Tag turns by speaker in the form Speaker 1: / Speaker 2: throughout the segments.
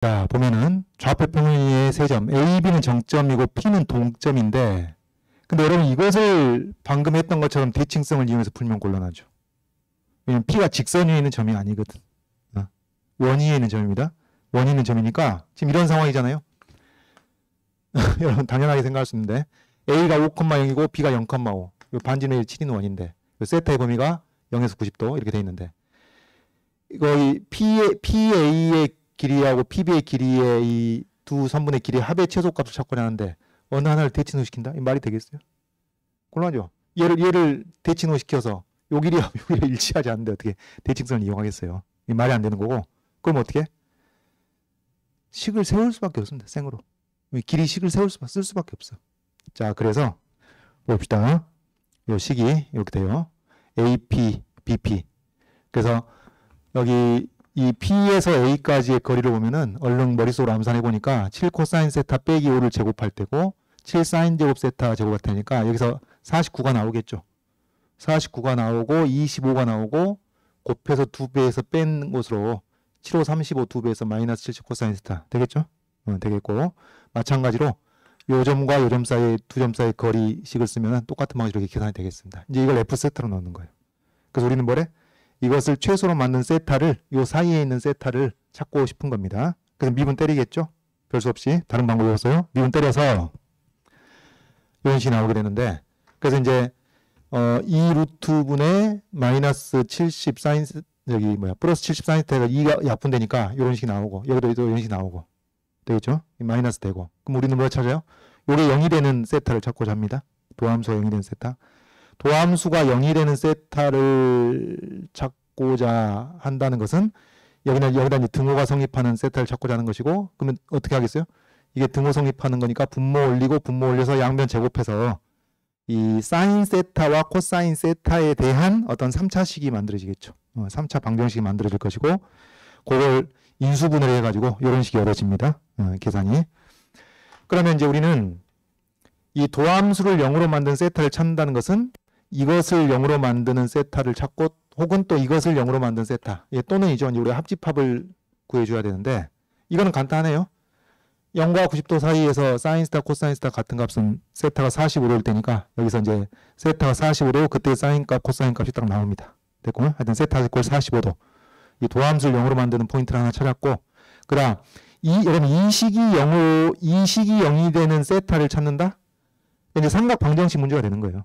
Speaker 1: 자, 보면은 좌표 평행의 세 점, A, B는 정점이고 P는 동점인데, 근데 여러분 이것을 방금 했던 것처럼 대칭성을 이용해서 풀면 곤란하죠. 왜냐면 P가 직선 위에 있는 점이 아니거든. 원위에 있는 점입니다. 원위에 있는 점이니까 지금 이런 상황이잖아요. 여러분 당연하게 생각할 수 있는데 A가 5,0이고 B가 0,5. 반지름이 7인 원인데 세타의 범위가 0에서 90도 이렇게 돼 있는데 이거 이 PA의 길이하고 PB의 길이의 이 두 선분의 길이의 합의 최소값을 찾고자 하는데 어느 하나를 대칭을 시킨다? 이 말이 되겠어요? 곤란하죠. 얘를 대칭을 시켜서 요 길이와 요 길이 일치하지 않는데 어떻게 대칭성을 이용하겠어요? 이 말이 안 되는 거고 그럼 어떻게? 식을 세울 수밖에 없습니다. 생으로. 길이식을 쓸 수밖에 없어. 자, 그래서 봅시다. 요 식이 이렇게 돼요. AP, BP. 그래서 여기 이 P에서 A까지의 거리를 보면은 얼른 머릿속으로 암산해 보니까 7 코사인 세타 빼기 5를 제곱할 때고 7 사인 제곱 세타 제곱할 테니까 여기서 49가 나오겠죠. 49가 나오고 25가 나오고 곱해서 2배에서 뺀 것으로 7, 5, 35 2배에서 마이너스 70 코사인 세타 되겠죠? 되겠고 마찬가지로 요 점과 요 점 사이 두 점 사이 거리식을 쓰면 똑같은 방식으로 이렇게 계산이 되겠습니다. 이제 이걸 F 세타로 넣는 거예요. 그래서 우리는 뭐래? 이것을 최소로 맞는 세타를 요 사이에 있는 세타를 찾고 싶은 겁니다. 그래서 미분 때리겠죠? 별 수 없이 다른 방법이 없어요. 미분 때려서 이런 식이 나오게 되는데 그래서 이제 2 루트분의 마이너스 70 사인 여기 뭐야 플러스 70 사인 세타가 2가 약분되니까 이런 식이 나오고 여기도 이런 식이 나오고 되겠죠? 마이너스 되고 그럼 우리는 뭘 찾아요? 요게 0이 되는 세타를 찾고자 합니다. 도함수가 0이 되는 세타. 도함수가 0이 되는 세타를 찾고자 한다는 것은 여기다 이제 등호가 성립하는 세타를 찾고자 하는 것이고 그러면 어떻게 하겠어요? 이게 등호 성립하는 거니까 분모 올려서 양변 제곱해서 이 사인 세타와 코사인 세타에 대한 어떤 3차식이 만들어지겠죠. 3차 방정식이 만들어질 것이고 그걸 인수분해를 해가지고 이런 식이 이루어집니다. 계산이. 그러면 이제 우리는 이 도함수를 0으로 만든 세타를 찾는다는 것은 이것을 0으로 만드는 세타를 찾고 혹은 또 이것을 0으로 만든 세타 또는 이제 우리가 합집합을 구해줘야 되는데 이거는 간단해요. 0과 90도 사이에서 사인 세타 코사인 세타 같은 값은 세타가 45도일 때니까 여기서 이제 세타가 45도 그때 사인 값 코사인 값이 딱 나옵니다. 됐고 하여튼 세타 이퀄 45도 이 도함수를 0으로 만드는 포인트를 하나 찾았고 그다음 여러분 이 식이 0이 되는 세타를 찾는다? 이제 삼각 방정식 문제가 되는 거예요.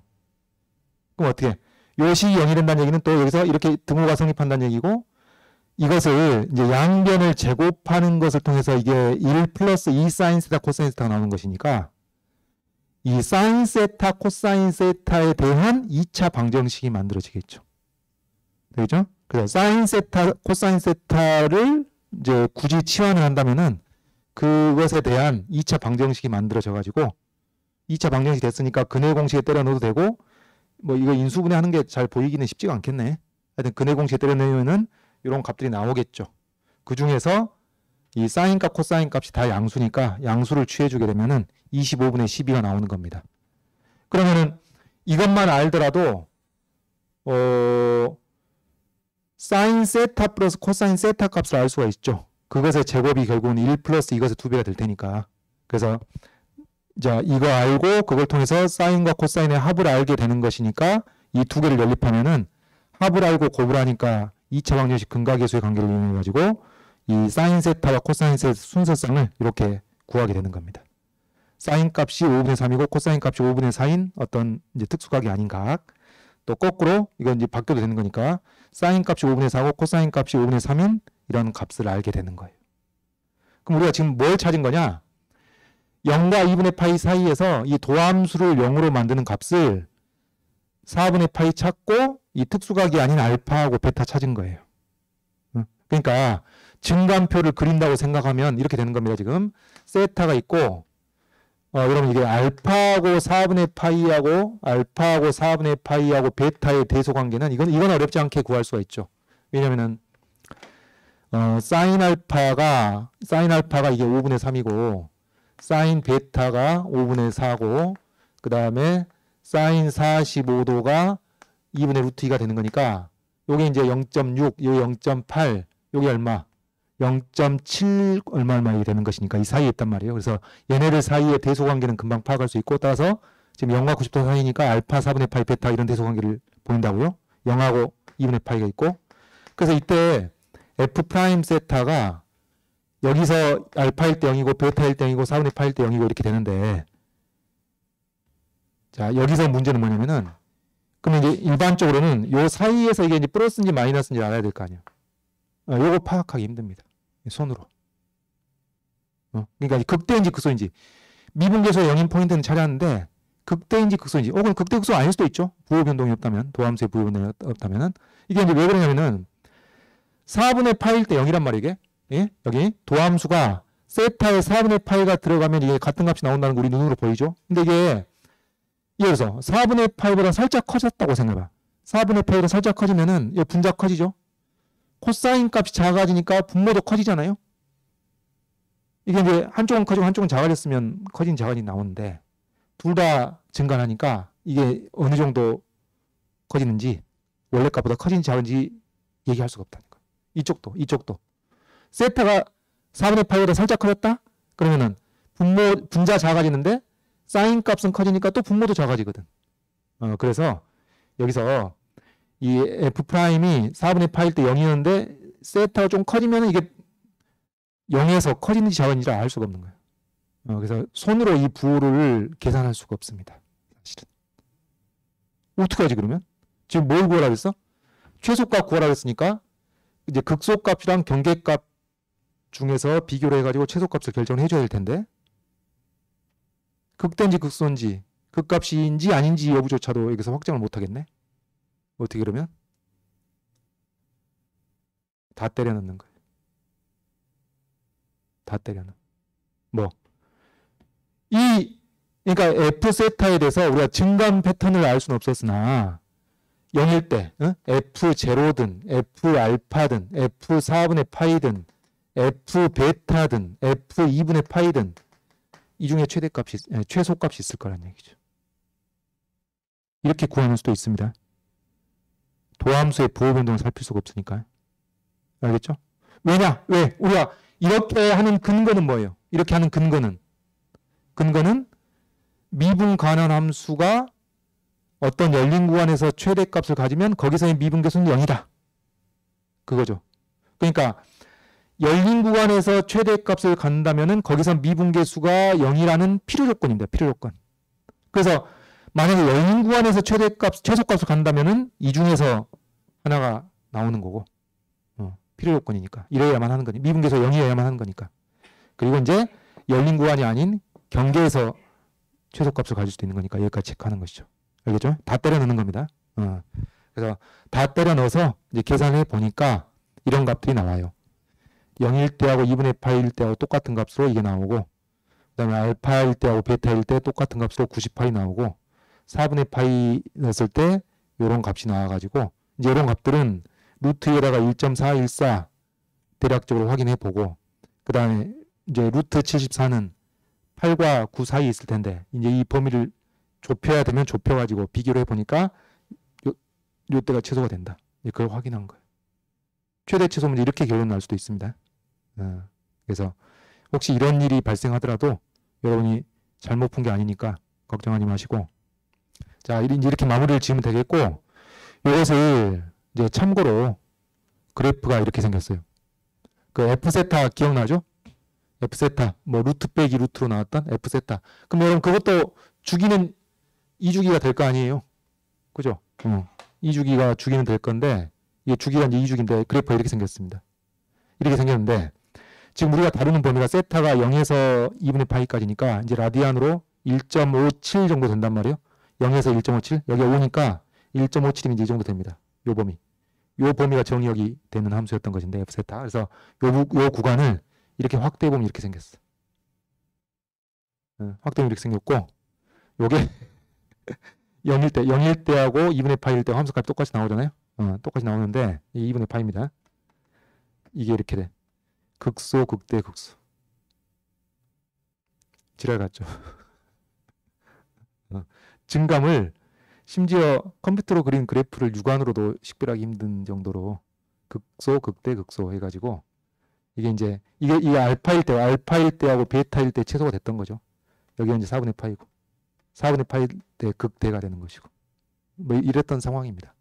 Speaker 1: 그럼 어떻게? 요 식이 0이 된다는 얘기는 또 여기서 이렇게 등호가 성립한다는 얘기고 이것을 이제 양변을 제곱하는 것을 통해서 이게 1 플러스 2 사인 세타 코사인 세타가 나오는 것이니까 이 사인 세타 코사인 세타에 대한 2차 방정식이 만들어지겠죠. 되겠죠? 그래서 사인 세타 코사인 세타를 이제 굳이 치환을 한다면은 그것에 대한 2차 방정식이 만들어져 가지고 2차 방정식이 됐으니까 근해 공식에 때려 넣어도 되고 뭐 이거 인수분해 하는 게 잘 보이기는 쉽지가 않겠네. 하여튼 근해 공식에 때려 넣으면은 이런 값들이 나오겠죠. 그 중에서 이 사인 값, 코사인 값이 다 양수니까 양수를 취해주게 되면은 25분의 12가 나오는 겁니다. 그러면은 이것만 알더라도 사인 세타 플러스 코사인 세타 값을 알 수가 있죠. 그것의 제곱이 결국은 1 플러스 이것의 2배가 될 테니까. 그래서 자 이거 알고 그걸 통해서 사인과 코사인의 합을 알게 되는 것이니까 이 두 개를 연립하면은 합을 알고 곱을 하니까 2차 방정식 근각계수의 관계를 이용해 가지고 이 사인 세타와 코사인 세타 순서쌍을 이렇게 구하게 되는 겁니다. 사인 값이 5분의 3이고 코사인 값이 5분의 4인 어떤 이제 특수각이 아닌 각. 또 거꾸로 이건 이제 바뀌어도 되는 거니까 사인 값이 5분의 4고 코사인 값이 5분의 3인 이런 값을 알게 되는 거예요. 그럼 우리가 지금 뭘 찾은 거냐? 0과 2분의 파이 사이에서 이 도함수를 0으로 만드는 값을 4분의 파이 찾고 이 특수각이 아닌 알파하고 베타 찾은 거예요. 그러니까 증감표를 그린다고 생각하면 이렇게 되는 겁니다. 지금 세타가 있고 여러분 이게 알파하고 4분의 파이하고 알파하고 4분의 파이하고 베타의 대소관계는 이건 어렵지 않게 구할 수가 있죠. 왜냐면은 사인 알파가 이게 5분의 3이고 사인 베타가 5분의 4고 그 다음에 사인 45도가 2분의 루트 2가 되는 거니까 요게 이제 0.6, 요 0.8, 요게 얼마? 0.7 얼마 얼마 되는 것이니까 이 사이에 있단 말이에요. 그래서 얘네들 사이의 대소관계는 금방 파악할 수 있고, 따라서 지금 0과 90도 사이니까 알파 4분의 파이 베타 이런 대소관계를 보인다고요. 0하고 2분의 파이가 있고. 그래서 이때 f 프라임 세타가 여기서 알파일 때 0이고 베타일 때 0이고 4분의 파일 때 0이고 이렇게 되는데, 자, 여기서 문제는 뭐냐면은, 그러면 이제 일반적으로는 요 사이에서 이게 이제 플러스인지 마이너스인지 알아야 될 거 아니야. 요거 파악하기 힘듭니다. 손으로. 그러니까 극대인지 극소인지. 미분계수의 영인 포인트는 찾았는데, 극대인지 극소인지, 혹은 극대 극소 아닐 수도 있죠. 부호 변동이 없다면, 도함수의 부호 변동이 없다면은. 이게 이제 왜 그러냐면은, 4분의 파일 때 0이란 말이에요, 이게. 예? 여기 도함수가 세타에 4분의 파이가 들어가면 이게 같은 값이 나온다는 거 우리 눈으로 보이죠? 근데 이게, 예를 들어서 4분의 파이보다 살짝 커졌다고 생각해봐. 4분의 파이보다 살짝 커지면은, 이 분자 커지죠? 코사인 값이 작아지니까 분모도 커지잖아요? 이게 이제 한쪽은 커지고 한쪽은 작아졌으면 커진 작아진 나오는데, 둘 다 증가하니까 이게 어느 정도 커지는지, 원래 값보다 커진지 작은지 얘기할 수가 없다니까. 이쪽도. 세타가 4분의 파이보다 살짝 커졌다? 그러면은 분자 작아지는데 사인 값은 커지니까 또 분모도 작아지거든. 그래서 여기서 이 f 프라임이 4분의 파일 때 0이었는데 세타가 좀 커지면 이게 0에서 커지는지 작은지를 알 수가 없는 거예요. 그래서 손으로 이 부호를 계산할 수가 없습니다. 사실은. 어떻게 하지 그러면? 지금 뭘 구하라고 했어? 최소값 구하라고 했으니까 이제 극소값이랑 경계값 중에서 비교를 해가지고 최소값을 결정해 줘야 될 텐데, 극대인지 극소인지 극값인지 아닌지 여부조차도 여기서 확정을 못 하겠네. 어떻게 그러면? 다 때려 넣는 거예요. 다 때려 넣는. 그러니까 F 세타에 대해서 우리가 증감 패턴을 알 수는 없었으나 0일 때 F0든 F 알파든 F 4분의 파이든 F 베타든 F 2분의 파이든 이 중에 최소값이 있을 거란 얘기죠. 이렇게 구하는 수도 있습니다. 도함수의 부호 변동을 살필 수가 없으니까. 알겠죠? 왜? 우리가 이렇게 하는 근거는 뭐예요? 이렇게 하는 근거는 미분 관한 함수가 어떤 열린 구간에서 최대값을 가지면 거기서의 미분계수는 0이다. 그거죠. 그러니까 열린 구간에서 최대값을 간다면은 거기서 미분계수가 0이라는 필요조건입니다. 필요조건. 그래서 만약에 열린 구간에서 최소값을 간다면은 이 중에서 하나가 나오는 거고, 필요조건이니까 이래야만 하는 거니. 미분계수 0이어야만 하는 거니까. 그리고 이제 열린 구간이 아닌 경계에서 최소값을 가질 수도 있는 거니까 여기까지 체크하는 것이죠. 알겠죠? 다 때려 넣는 겁니다. 그래서 다 때려 넣어서 이제 계산해 보니까 이런 값들이 나와요. 0일 때하고 2분의 파일 때하고 똑같은 값으로 이게 나오고, 그 다음에 알파일 때하고 베타일 때 똑같은 값으로 90파이 나오고, 4분의 파이 넣었을 때 이런 값이 나와가지고, 이제 이런 값들은 루트에다가 1.414 대략적으로 확인해 보고, 그 다음에 이제 루트 74는 8과 9 사이에 있을 텐데, 이제 이 범위를 좁혀야 되면 좁혀가지고 비교를 해보니까 요때가 최소가 된다. 그걸 확인한 거예요. 최대 최소 문제 이렇게 결론 날 수도 있습니다. 그래서 혹시 이런 일이 발생하더라도 여러분이 잘못 푼 게 아니니까 걱정하지 마시고, 자, 이렇게 마무리를 지으면 되겠고, 이것을 이제 참고로 그래프가 이렇게 생겼어요. 그 F세타 기억나죠? F세타, 루트 빼기 루트로 나왔던 F세타. 그럼 여러분 그것도 주기는 2주기가 될 거 아니에요? 그죠? 2주기가 주기는 될 건데, 이게 주기가 이제 2주기인데 그래프가 이렇게 생겼습니다. 이렇게 생겼는데, 지금 우리가 다루는 범위가 세타가 0에서 2분의 파이까지니까 이제 라디안으로 1.57 정도 된단 말이에요. 0에서 1.57, 여기가 5니까 1.57이면 이제 이 정도 됩니다. 요 범위. 요 범위가 정의역이 되는 함수였던 것인데 F세타. 그래서 요 구간을 이렇게 확대해보면 이렇게 생겼어. 확대해보면 이렇게 생겼고, 요게 0일 때하고 2분의 파이일 때 함수값이 똑같이 나오잖아요. 똑같이 나오는데 이게 2분의 파이입니다. 이게 이렇게 돼. 극소, 극대, 극소. 지랄 같죠. 증감을 심지어 컴퓨터로 그린 그래프를 육안으로도 식별하기 힘든 정도로 극소, 극대, 극소 해가지고 이게 이제 이게 알파일 때하고 베타일 때 최소가 됐던 거죠. 여기가 이제 4분의 파이고 4분의 파일 때 극대가 되는 것이고 뭐 이랬던 상황입니다.